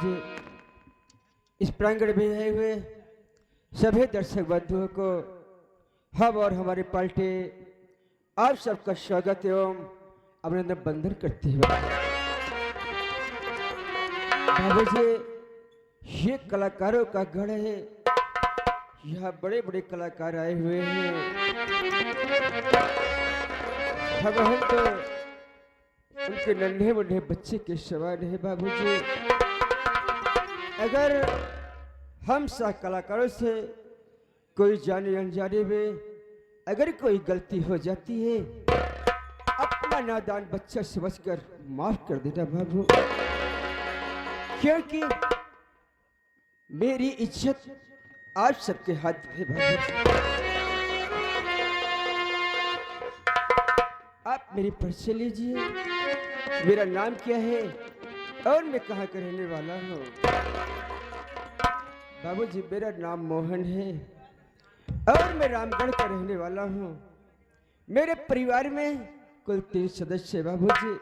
बाबूजी, इस प्रांगण में आए हुए सभी दर्शक बंधुओं को हम और हमारी पार्टी आप सबका स्वागत एवं अभिनंदन बंधन करते हैं। बाबूजी, ये कलाकारों का गढ़ है। यहाँ बड़े बड़े कलाकार आए हुए हैं। हम तो उनके नन्हे मुन्ने बच्चे के समान है। बाबूजी, अगर हम सा कलाकारों से कोई जाने अनजाने में अगर कोई गलती हो जाती है, अपना नादान बच्चा समझकर माफ कर देना बाबू, क्योंकि मेरी इज्जत आप सबके हाथ में बाबू। आप मेरी परिचय लीजिए, मेरा नाम क्या है और मैं कहाँ का रहने वाला हूँ। बाबूजी, मेरा नाम मोहन है और मैं रामगढ़ का रहने वाला हूँ। मेरे परिवार में कुल 3 सदस्य है बाबूजी।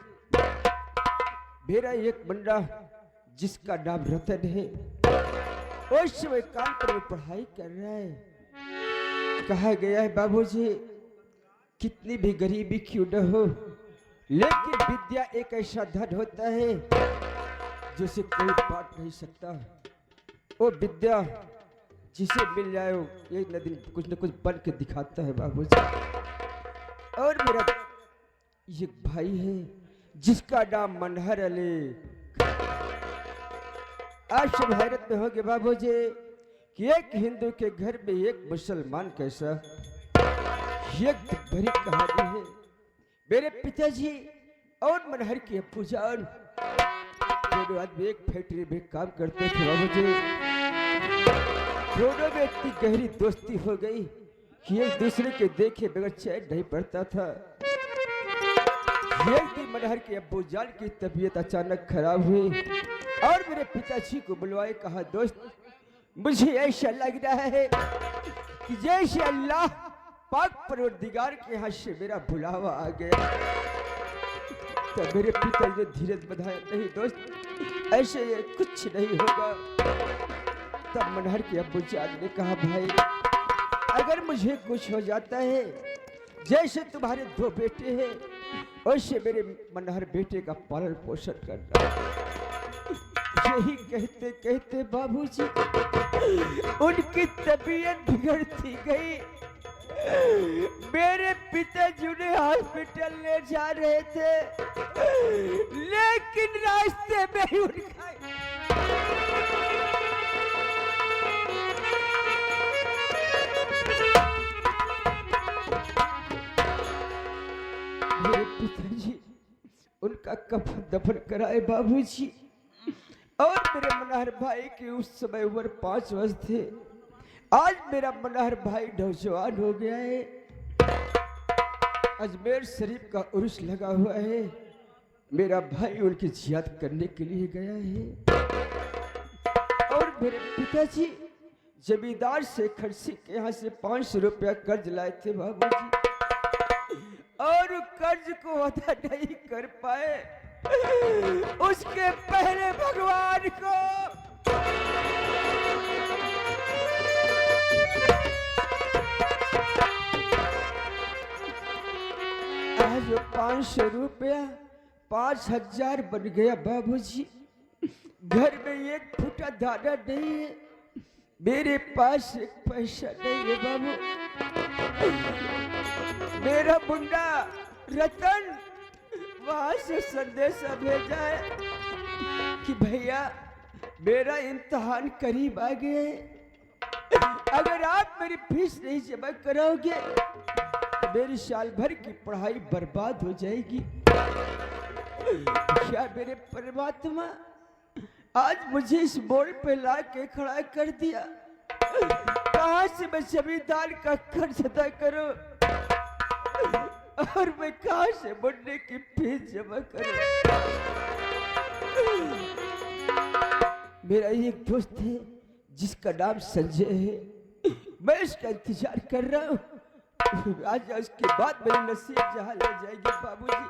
मेरा एक बंदा जिसका नाम रतन है, उस समय कानपुर में पढ़ाई कर रहा है। कहा गया है बाबूजी, कितनी भी गरीबी क्यों न हो, लेकिन विद्या एक ऐसा धन होता है जिसे कोई बांट नहीं सकता। वो विद्या जिसे मिल जाए एक न दिन कुछ न कुछ बन के दिखाता है बाबूजी। और मेरा एक भाई है जिसका नाम मनहर अली। आज सब हैरत में होंगे बाबूजी कि एक हिंदू के घर में एक मुसलमान कैसा, एक भरी कहानी है। मेरे पिताजी और मनहर की अप्पू जान दोनों आदमी एक फैक्ट्री में काम करते थे बाबूजी। दोनों में इतनी गहरी दोस्ती हो गई कि एक दूसरे के देखे बगैर चैन नहीं पड़ता था। एक दिन मनहर के अब्बू जान की तबीयत अचानक खराब हुई और मेरे पिताजी को बुलवाए। कहा, दोस्त, मुझे ऐसा लग रहा है कि जैसे अल्लाह पाक परवरदिगार के यहाँ से मेरा बुलावा आ गया। तब मेरे पिताजी ने धीरज बधाया, नहीं दोस्त, ऐसे ये कुछ नहीं होगा। तब मनहर के अब्बू जान ने कहा, भाई, अगर मुझे कुछ हो जाता है, जैसे तुम्हारे 2 बेटे हैं, वैसे मेरे मनहर बेटे का पालन पोषण करना। यही कहते कहते बाबूजी उनकी तबीयत बिगड़ती गई। मेरे पिताजी उन्हें हॉस्पिटल ले जा रहे थे, लेकिन रास्ते में ही उनका मेरे पिताजी उनका कफन दफन कराए बाबूजी। और मेरे मनहर भाई की उस समय उम्र 5 वर्ष थे। आज मेरा मनहर भाई नौजवान हो गया है। अजमेर शरीफ का उर्स लगा हुआ है। मेरा भाई उनकी जियाद करने के लिए गया है। और मेरे पिताजी जमींदार से खड़सी के यहाँ से 500 रुपया कर्ज लाए थे बाबूजी, और कर्ज को अदा नहीं कर पाए। उसके पहले भगवान को आज 500 रुपया 5000 बन गया बाबूजी। घर में एक फुटा दाना नहीं है, मेरे पास एक पैसा नहीं है बाबू। मेरा मुंडा रतन वहां से संदेशा भेजा है कि भैया, मेरा इम्तिहान करीब आ गया है। अगर आप मेरी फीस नहीं जमा कराओगे तो मेरी साल भर की पढ़ाई बर्बाद हो जाएगी। क्या मेरे परमात्मा आज मुझे इस मोड़ पे ला के खड़ा कर दिया। कहां से मैं जमींदार का कर्ज अदा करूं और मैं कहां से मुन्ने की फीस जमा करूं। मेरा एक दोस्त है जिसका नाम संजय है, मैं इसका इंतजार कर रहा हूँ। आज उसके बाद मेरी नसीब जहां ले जाएगी बाबूजी।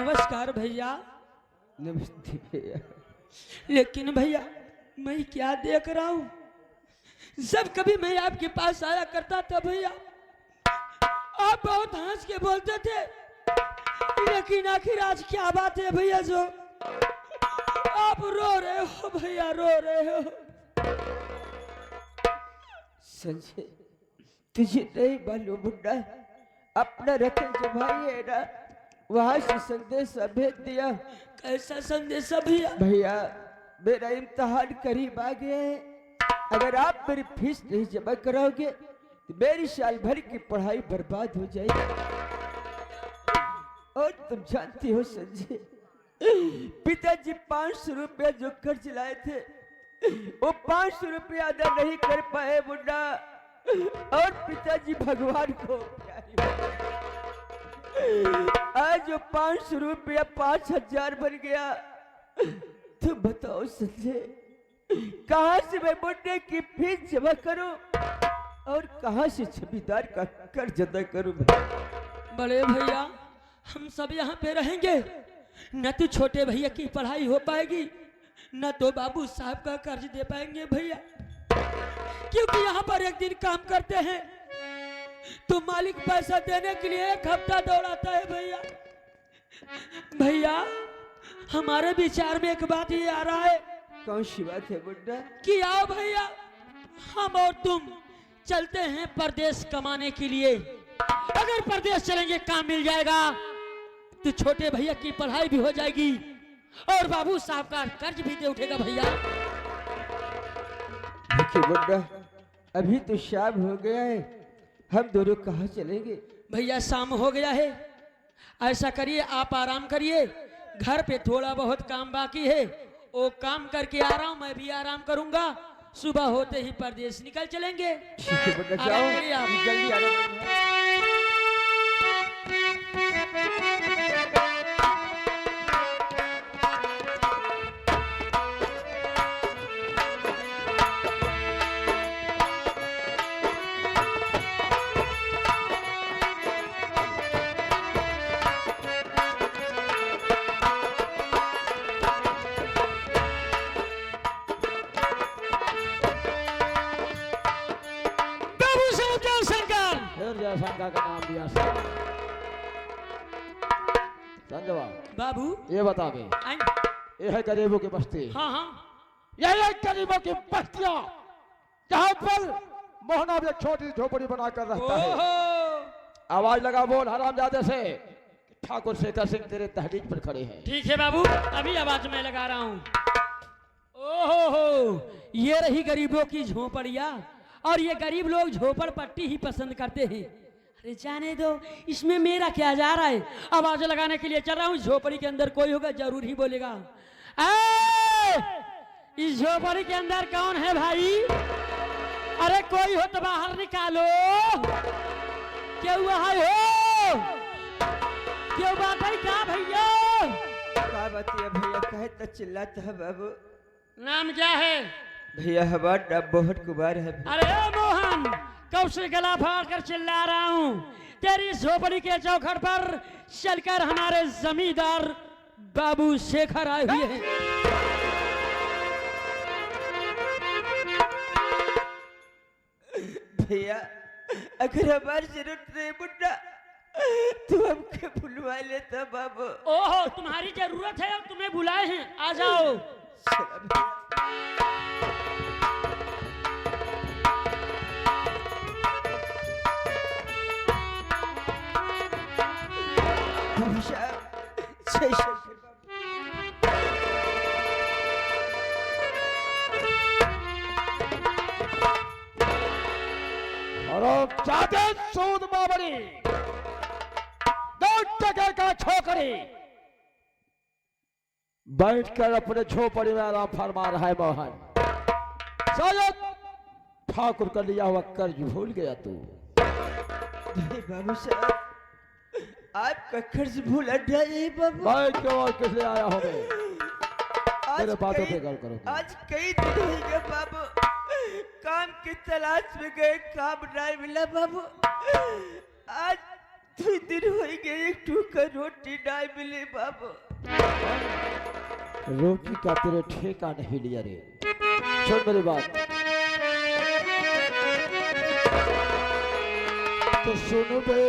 नमस्कार भैया। नमस्ते भैया। लेकिन भैया मैं क्या देख रहा हूँ, जब कभी मैं आपके पास आया करता था भैया, आप बहुत हंस के बोलते थे, लेकिन आखिर आज क्या बात है भैया जो आप रो रहे हो भैया, रो रहे हो? संजय, तुझे नहीं मालूम बुड्ढा, अपना रतन जो भाई है ना, वहां से संदेश भेज दिया। कैसा संदेश भैया? भैया मेरा इम्तिहान करीब आ गया है, अगर आप मेरी फीस नहीं जमा कराओगे तो मेरी साल भर की पढ़ाई बर्बाद हो जाएगी। और तुम जानती हो संजय, पिताजी 500 रुपया जो कर्ज लाए थे, वो 500 रुपया अदा नहीं कर पाए मुन्ना, और पिताजी भगवान को आज जो 500 रुपया 5000 बन गया। तुम बताओ संजय, कहां से मैं मुन्ने की फीस जमा करूं और कहां से जमींदार का कर्ज अदा करूं? बड़े भैया हम सब यहाँ पे रहेंगे, न तो छोटे भैया की पढ़ाई हो पाएगी, न तो बाबू साहब का कर्ज दे पाएंगे भैया, क्योंकि यहाँ पर एक दिन काम करते हैं तो मालिक पैसा देने के लिए 1 हफ्ता दौड़ाता है भैया। भैया हमारे विचार में एक बात ये आ रहा है। कौन सी बात है बुड्ढा? कि आओ भैया हम और तुम चलते हैं परदेश कमाने के लिए। अगर परदेश चलेंगे काम मिल जाएगा तो छोटे भैया की पढ़ाई भी हो जाएगी और बाबू साहब का कर्ज भी दे उठेगा भैया। देखिए बुड्ढा, अभी तो शाम हो गया है, हम दोनों कहाँ चलेंगे? भैया शाम हो गया है, ऐसा करिए आप आराम करिए, घर पे थोड़ा बहुत काम बाकी है, वो काम करके आ रहा हूँ, मैं भी आराम करूंगा, सुबह होते ही परदेश निकल चलेंगे। ठीक है बुड्ढा, जाओ आप जल्दी आराम। शंका का नाम दिया संजवा। बाबू ये बता दे, ये है गरीबों की बस्ती। हाँ हाँ, यही गरीबों की बस्तियां जहाँ पर मोहना भी एक छोटी झोपड़ी बनाकर रहता है। आवाज लगा बोल हरामजादे से, ठाकुर शेखर सिंह तेरे तहरीक पर खड़े हैं। ठीक है बाबू, अभी आवाज मैं लगा रहा हूँ। ओहो, ये रही गरीबों की झोपड़िया, और ये गरीब लोग झोपड़पट्टी ही पसंद करते हैं। अरे जाने दो, इसमें मेरा क्या जा रहा है, आवाज लगाने के लिए चल रहा हूँ। झोपड़ी के अंदर कोई होगा जरूर ही बोलेगा, इस झोपड़ी के अंदर कौन है भाई? अरे कोई हो तो बाहर निकालो। क्यों हुआ है हो? क्यों बात है क्या भैया? क्या बात है भैया, कहे तो चिल्लाता है बाबू। नाम क्या है भैया? हमारा नाम मोहन कुमार है। अरे मोहन, कब से गला फाड़ कर चिल्ला रहा हूँ? तेरी झोपड़ी के चौखट पर चलकर हमारे जमींदार बाबू शेखर आए हुए हैं। भैया अगर हमारी जरूरत नहीं बुड्ढा तो हमको बुलवा लेता बाबू। ओहो, तुम्हारी जरूरत है और तुम्हें बुलाए हैं, आ जाओ। और जाते सूद बाबरी 2 टके का छोकरी बैठकर अपने झोपड़ी में आराम फरमा रहा है मोहन। शायद ठाकुर का लिया हुआ कर्ज भूल गया तू। बाबू साहब, आपका कर्ज भूल जाए बाबू। मैं क्यों और किस लिए आया हूँ मैं? मेरे बातों पे गौर करो। आज कई दिन हो गए बाबू, काम की तलाश में गए, काम नहीं मिला बाबू। आज 2 दिन हो गए एक टूका रोटी नहीं मिली बाबू। रोटी का तेरे ठेका नहीं लिया रे। सुन मेरी बात, तो सुन बे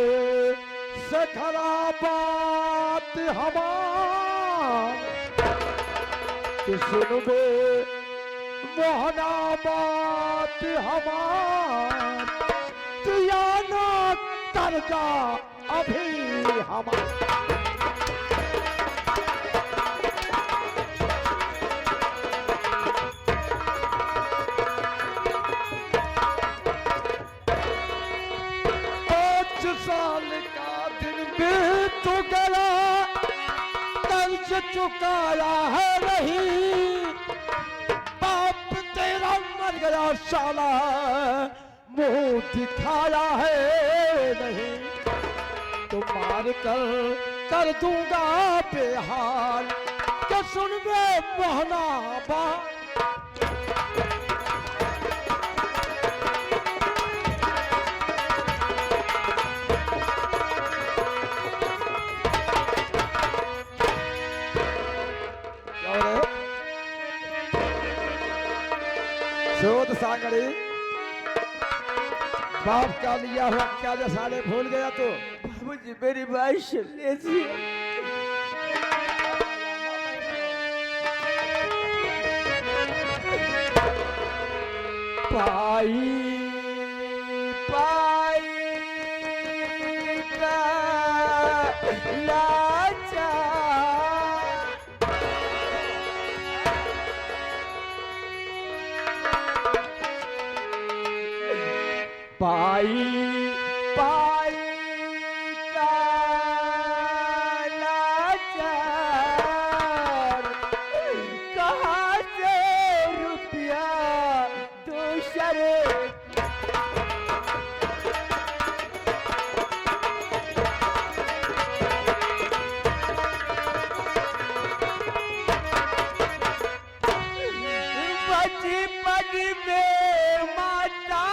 सखरा बात हमार, तो सुन बे मोहना बात हमार, तू या ना कर जा अभी हमार। साल का दिन बीत गया, कर्ज चुकाया है नहीं, बाप तेरा मर गया साला, मुंह दिखाया है नहीं, तो मार कर दूंगा बेहाल, क्या सुन बे मोहना बा। शोध सांगड़ी बाप का लिया हुआ क्या जो साले भूल गया तो। बाबूजी मेरी बात सुन लीजिए। पाई पाई का लाचा, पाई पाई का लाचार, कहाँ से रुपया दूसरे बचपन में माता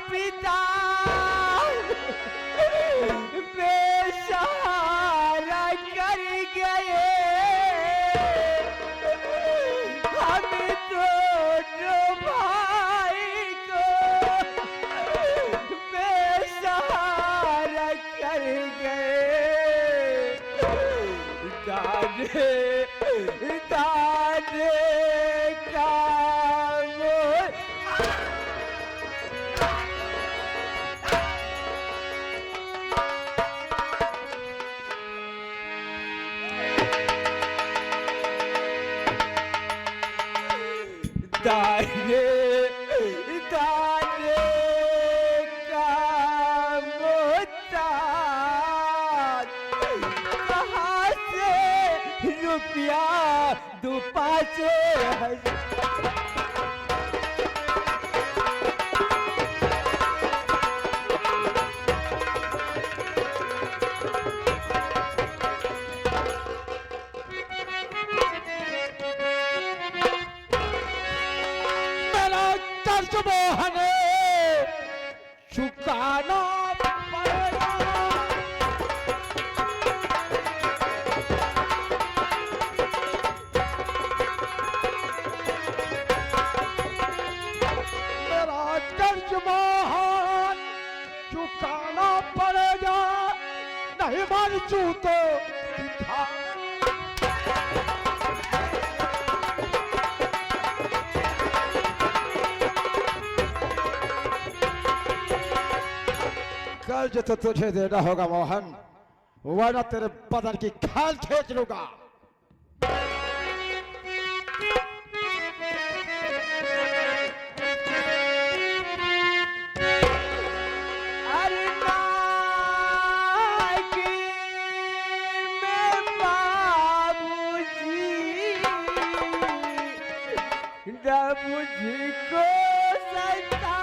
पिता बेसहारा कर गए, हम दोनों भाई को बेसहारा कर गए, दाने दाने का दाने दाने का मोहताज, कहाँ से रुपया दो 5,000। मोहने चुकाना पड़ेगा, मेरा कर्ज मोहन चुकाना पड़ेगा, नहीं मान चू तो दिखा। कर्ज तो तुझे देना होगा मोहन, वरना तेरे बदन की खाल खींच लूंगा। अरे नागी में बाबूजी, बाबूजी को सता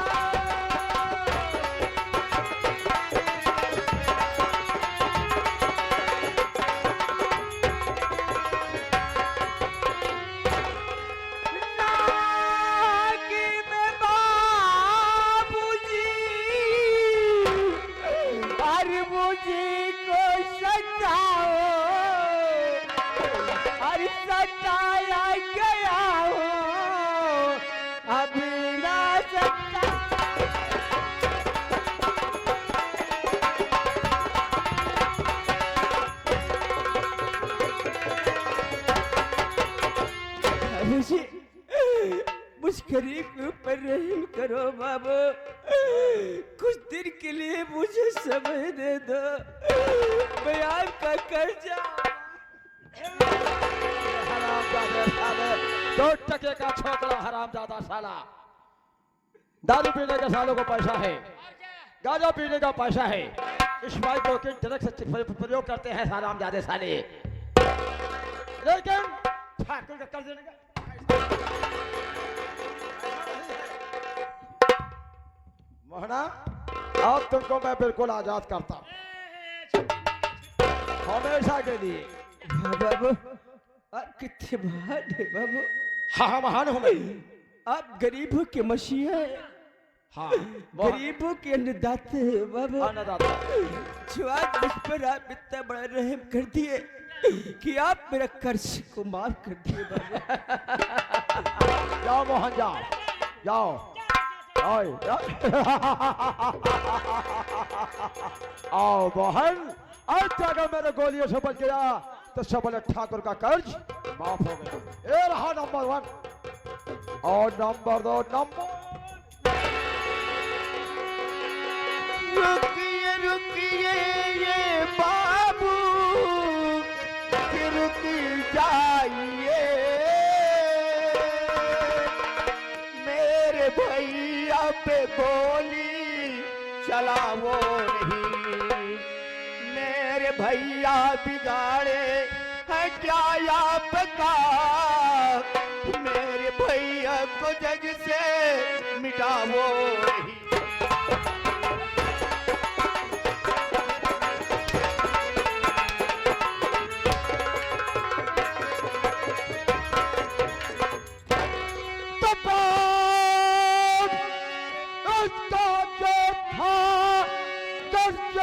जी बताओ, अरे सताया गया हो, अभी ना सता। मुझे मुझ गरीब के ऊपर रहम करो बाबू, कुछ दिन के लिए मुझे समय दे दो, मैं आपका कर्जा। हरामजादे साले, 2 टके का छोकरा हरामजादा साला। दारू पीने के सालों को पैसा है, गांजा पीने का पैसा है, इस बाइक को किन ड्रग्स से प्रयोग करते हैं हरामजादे साले। लेकिन ठाकुर का कर्ज देने का मोहना, अब तुमको मैं बिल्कुल आजाद करता हूं, हमेशा के लिए। बाबू आप कितने महान है बाबू, हाँ महान हूं मैं। आप गरीबों के मसीहा हैं, हाँ गरीबों के अन्नदाते हैं बाबू। अन्नदाता। जो आज मुझ पर आप इतना बड़ा रहम कर दिए कि आप मेरा कर्ज को माफ कर दिए बाबू। जाओ मोहन जाओ, जाओ आओ मोहन, आज अगर मेरे गोलियों से बच गया तो सबल ठाकुर का कर्ज माफ हो गया। ये रहा नंबर 1 और नंबर 2 नंबर। रुकिए रुकिए ये बाबू, रुक जाइए, मेरे भैया पे गोली चलाओ नहीं, मेरे भैया बिगाड़े है क्या आपका, मेरे भैया को जग से मिटाओ नहीं।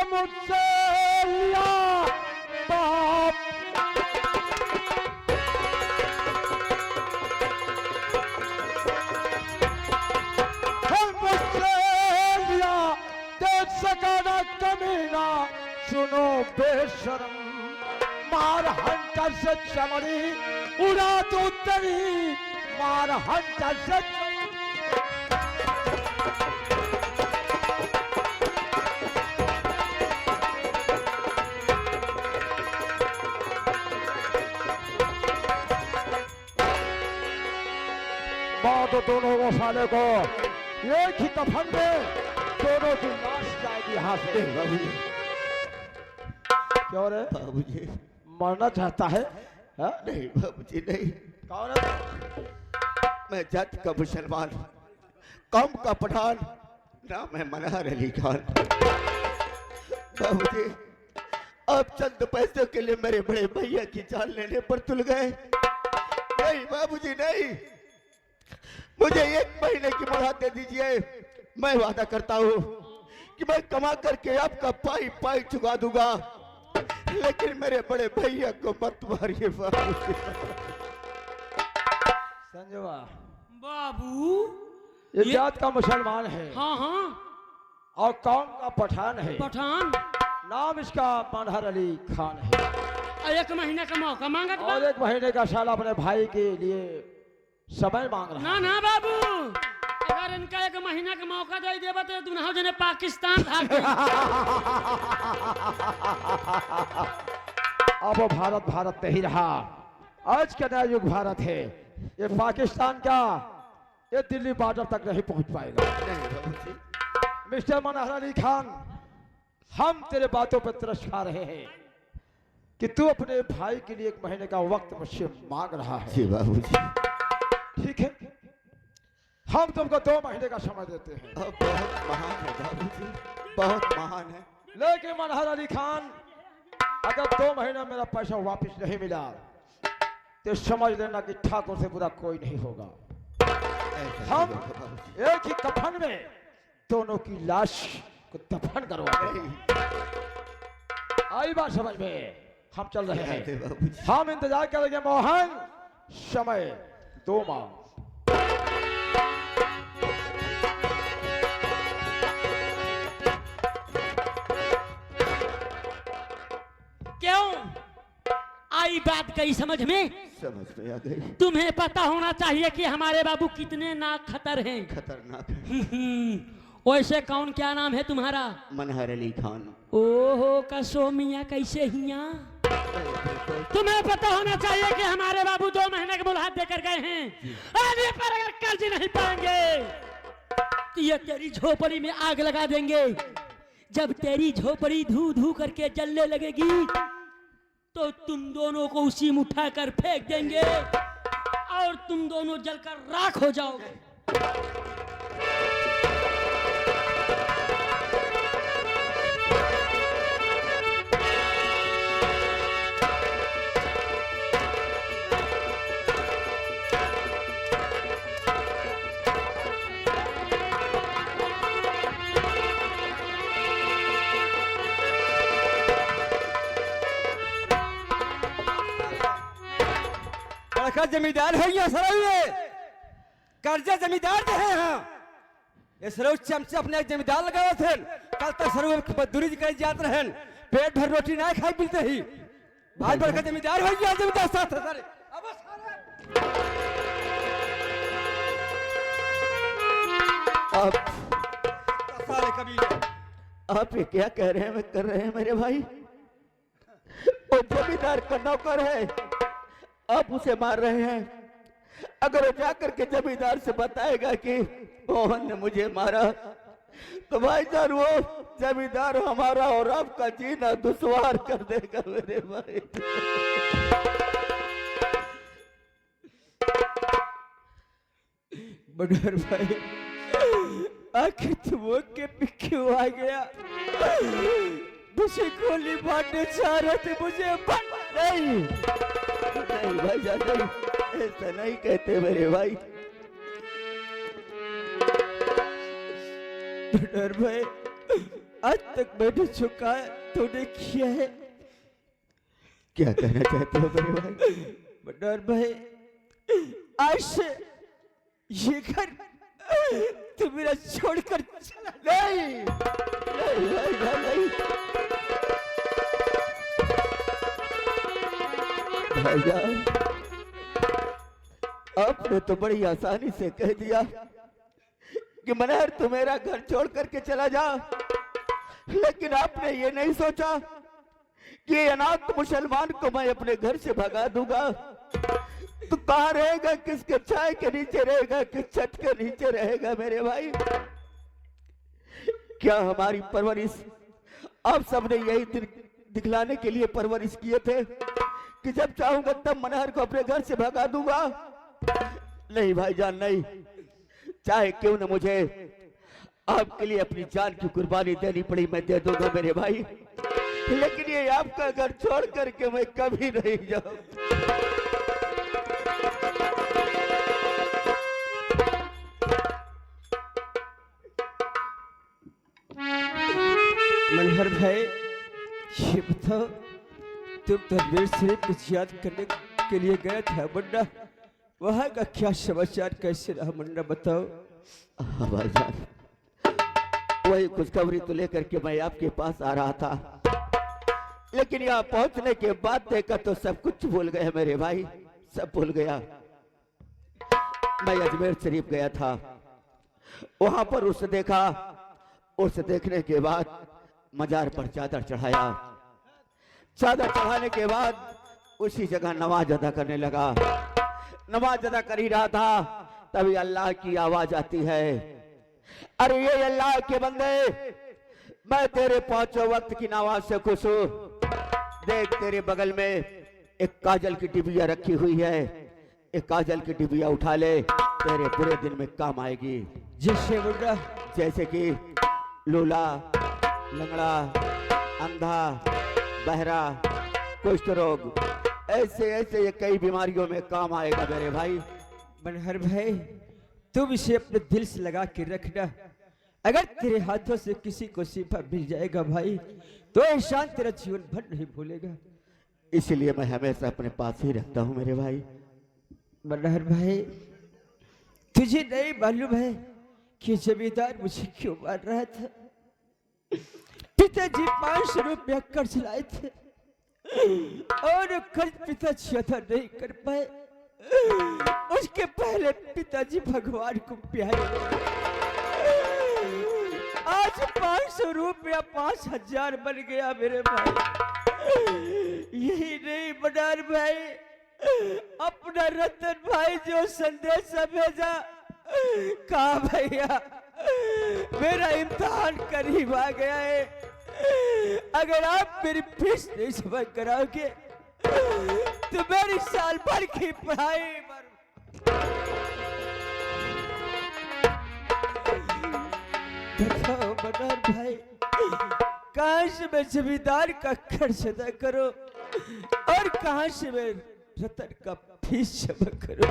मुझसे लिया बाप, मुझसे लिया, देख सका ना कमीना, सुनो बेशरम, मार हंटर से चमड़ी उड़ा दो तेरी, मार हंटर से तो दोनों को साले को एक ही कफन में दोनों की लाश जाएगी यहाँ से। क्यों रे बाबूजी? मरना चाहता है? हा? नहीं बाबूजी नहीं, कौन है? मैं जट का मुसलमान, कम का पठान, नाम है मनार अली खान। बाबूजी आप चंद पैसों के लिए मेरे बड़े भैया की जान लेने पर तुल गए। नहीं बाबूजी नहीं, मुझे 1 महीने की मोहलत दे दीजिए, मैं वादा करता हूँ कि मैं कमा करके आपका पाई पाई चुका दूंगा, लेकिन मेरे बड़े भैया को मत मारिए बाबूजी। संजवा बाबू ये जात का मुसलमान है हाँ हाँ और कौम का पठान है, पठान, नाम इसका मनहर अली खान है, 1 महीने का मौका मांगा और 1 महीने का साल अपने भाई के लिए समय मांग रहा ना है। ना बाबू, अगर इनका 1 महीना का मौका दे देबा तो दुनहा जने पाकिस्तान भाग गए। अब वो भारत भारत नहीं रहा, आज का नया युग भारत है, ये पाकिस्तान का ये दिल्ली बॉर्डर तक नहीं पहुंच पाएगा। नहीं बाबूजी, मिस्टर मनहर अली खान, हम तेरे बातों पर तरस खा रहे हैं कि तू अपने भाई के लिए 1 महीने का वक्त मुझसे मांग रहा है। जी बाबूजी। ठीक है, हम तुमको 2 महीने का समय देते हैं। आप बहुत महान है बाबूजी, बहुत महान है। लेकिन मनहर अली खान, अगर 2 महीना मेरा पैसा वापस नहीं मिला तो समझ लेना कि ठाकुर से बुरा कोई नहीं होगा। हम एक ही कफन में दोनों की लाश को दफन करवा नहीं, आई बात समझ में? हम चल रहे ध्यान दे हैं। बाबूजी। हम इंतजार करेंगे मोहन, समय 2 माह। क्यों आई बात कही समझ में? समझ में आ गई। तुम्हें पता होना चाहिए कि हमारे बाबू कितने नाक खतर हैं। खतरनाक है। वैसे कौन, क्या नाम है तुम्हारा? मनहर अली खान। ओहो कसो मियाँ कैसे हिया? तुम्हें पता होना चाहिए कि हमारे बाबू 2 महीने के मुलाहात देकर गए हैं। आगे पर अगर कर्ज नहीं पाएंगे तो ये तेरी झोपड़ी में आग लगा देंगे। जब तेरी झोपड़ी धू धू करके जलने लगेगी तो तुम दोनों को उसी में उठा कर फेंक देंगे और तुम दोनों जलकर राख हो जाओगे। बड़का जमींदार है ये सराय में, कर्जा जमींदार जो है। हाँ ये सराय चमचे अपने एक जमींदार लगाए थे। कल तक सराय में मजदूरी कर जाते रहे, पेट भर रोटी ना खाई मिलते ही। भाई बड़का जमींदार है ये, जमींदार साथ है सारे। अब सारे कबीले आप ये क्या कह रहे हैं, कर रहे हैं मेरे भाई? वो जमींदार का नौकर है, आप उसे मार रहे हैं। अगर वो जाकर के जमींदार से बताएगा कि मोहन ने मुझे मारा तो भाईजान वो जमींदार हमारा और आपका जीना दुश्वार कर देगा मेरे भाई। बडर भाई आखिर तुम के पीछे आ गया? मुझे गोली मारने चाह रहे थे, मुझे नहीं नहीं भाईजान, नहीं, ऐसा नहीं कहते मेरे भाई। बडर भाई आज तक मैंने चुका है, तूने किया है। क्या कहना चाहते हो मेरे भाई? बडर भाई आज से ये घर तू मेरा छोड़कर चला। नहीं नहीं भाईजान, नहीं भाईजान, आपने तो बड़ी आसानी से कह दिया कि मनहर तू मेरा घर छोड़ करके चला जा, लेकिन आपने ये नहीं सोचा कि अनाथ मुसलमान को मैं अपने घर से भगा दूंगा तो कहाँ रहेगा, किसके छाए के नीचे रहेगा, किस छत के नीचे रहेगा मेरे भाई? क्या हमारी परवरिश आप सबने यही दिखलाने के लिए परवरिश किए थे कि जब चाहूंगा तब मनहर को अपने घर से भगा दूंगा? नहीं भाईजान, नहीं, चाहे क्यों न मुझे आपके लिए अपनी जान की कुर्बानी देनी पड़ी, मैं दे दूंगा मेरे भाई, लेकिन ये आपका घर छोड़ करके मैं कभी नहीं जाऊं। मनहर भाई ये बताओ, तुम तनवीर शरीफ कुछ याद करने के लिए गया था मुन्ना, वहां का क्या समाचार कैसे रहा मुन्ना बताओ? हाँ भाईजान, वही खुशखबरी तो लेकर के मैं आपके पास आ रहा था, लेकिन यहाँ पहुंचने के बाद देखा तो सब कुछ भूल गया मेरे भाई, सब भूल गया। मैं अजमेर शरीफ गया था, वहां पर उसे देखा, उसे देखने के बाद मजार पर चादर चढ़ाया, चादर चढ़ाने के बाद उसी जगह नमाज अदा करने लगा। नमाज अदा कर ही रहा था तभी अल्लाह की आवाज आती है, अरे ये अल्लाह के बंदे, मैं तेरे 5 वक्त की नमाज से खुश हूं। देख तेरे बगल में एक काजल की डिबिया रखी हुई है, एक काजल की डिबिया उठा ले, तेरे पूरे दिन में काम आएगी। जैसे मुन्ना? जैसे कि लूला, लंगड़ा, अंधा, बहरा, कुष्ठ रोग, ऐसे ऐसे ये कई बीमारियों में काम आएगा मेरे भाई। मनहर भाई तुम इसे अपने दिल से लगा के रखना, अगर तेरे हाथों से किसी को शिफा मिल जाएगा भाई तो एहसान तेरा जीवन भर नहीं भूलेगा। इसलिए मैं हमेशा अपने पास ही रखता हूँ मेरे भाई। मनोहर भाई, तुझे नहीं मालूम है कि जमींदार मुझे क्यों मार रहा था? पिताजी 500 रुपया कर्ज लाए थे और कर्ज पिताजी अदा नहीं कर पाए। उसके पहले पिताजी भगवान को प्यारे। आज 500 रुपया 5000 बन गया मेरे भाई। यही नहीं मनोहर भाई, अपना रतन भाई जो संदेश भेजा, कहा भैया मेरा इम्तिहान करीब आ गया है, अगर आप मेरी फीस नहीं जमा कराओगे तो मेरी साल भर की पढ़ाई बताओ मनोहर भाई, कहां से मैं जमींदार का कर्ज अदा करूं और कहां से मैं रतन का फीस जमा करूं?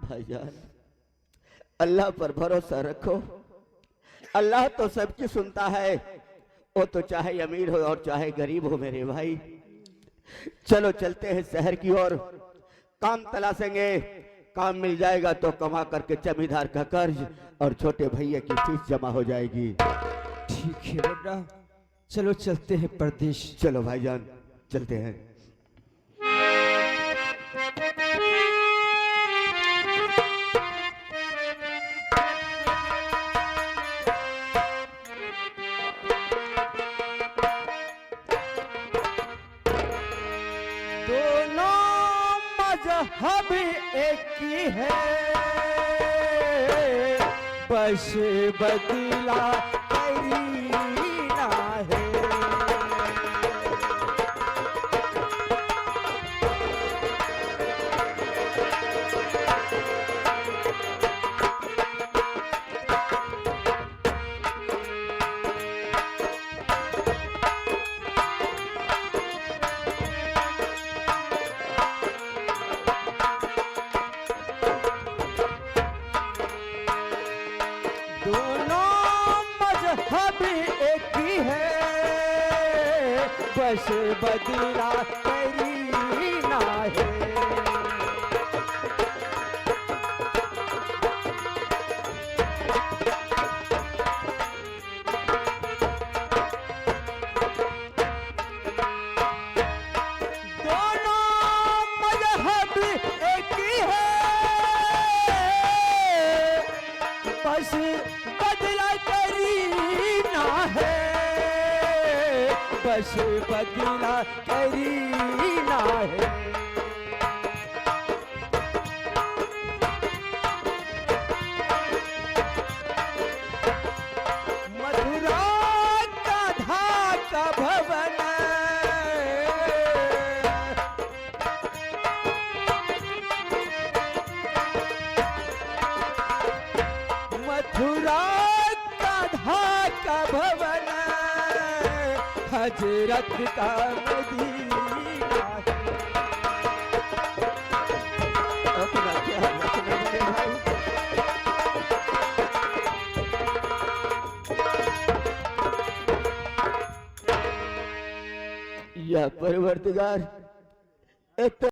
भाईजान, अल्लाह पर भरोसा रखो। अल्लाह तो सबकी सुनता है, वो तो चाहे अमीर हो और चाहे गरीब हो मेरे भाई। चलो चलते हैं शहर की ओर, काम तलाशेंगे। काम मिल जाएगा तो कमा करके जमींदार का कर्ज और छोटे भैया की फीस जमा हो जाएगी। ठीक है बेटा, चलो चलते हैं परदेश। चलो भाईजान, चलते हैं। मजहब एक ही है, बस बदला करीना है। बस बदला करीना है। दोनों मजहब एक ही है, बस बदला करीना है, बस बदला करीना है। मथुरा का ढाका भवन, मथुरा का ढाका भवन, हजरत का मदीना है। अपना ख्याल रखना मेरे भाई। या परवरदिगार, एक